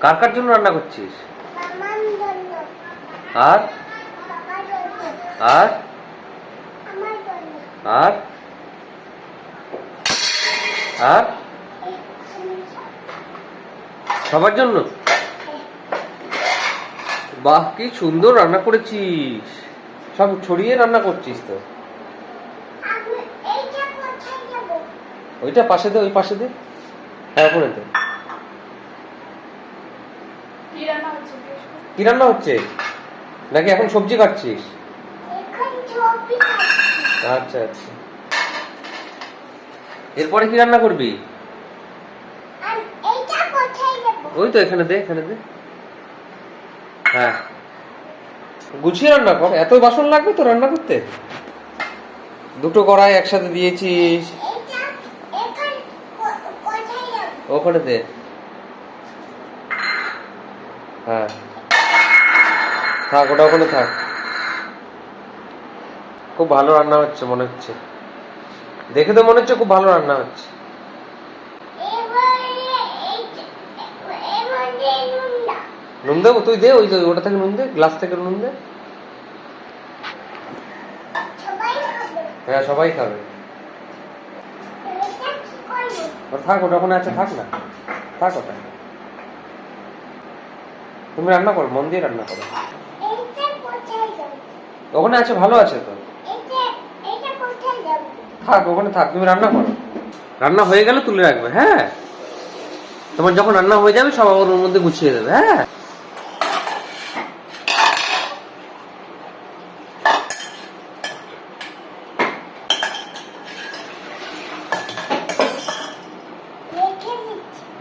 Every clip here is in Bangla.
কার কার জন্য রান্না করছিস? আর আর আর আর সবার জন্য? বাহ, কি সুন্দর রান্না করেছিস। সব ছড়িয়ে রান্না করছিস তো। ওইটা পাশে দে, ওই পাশে দে। হ্যাঁ, ওখানে দে। কি রান্না হচ্ছে? নাকি এখন সবজি কাটছিস? আচ্ছা আচ্ছা। এরপরে কি রান্না করবি? ওই তো এখানে দে, এখানে দে। হ্যাঁ, গুছিয়ে রান্না কর। এত বাসন লাগবে তো রান্না করতে? দুটো কড়াই একসাথে দিয়েছিস। ওখানে দে। হ্যাঁ, থাক, ওটা ওখানে থাক। খুব ভালো রান্না হচ্ছে মনে হচ্ছে, দেখে তো মনে হচ্ছে খুব ভালো রান্না হচ্ছে। নুন দেবো? তুই দে, ওই ওটা থেকে নুন দে, গ্লাস থেকে নুন দে। হ্যাঁ, সবাই খাবে। থাক, ওটা ওখানে আছে, থাক না, থাক ওটা। তুমি রান্না করো, মন দিয়ে রান্না করো। ওখানে আছে, ভালো আছে তো। থাক, ওখানে থাক, তুমি রান্না করো। রান্না হয়ে গেলে তুলে রাখবে। হ্যাঁ, তোমার যখন রান্না হয়ে যাবে সব ওর মধ্যে গুছিয়ে দেবে। হ্যাঁ,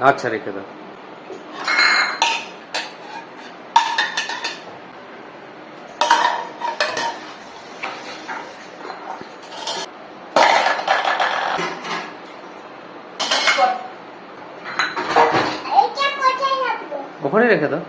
আচ্ছা, রেখে দাও। ওখানে রেখে দাও।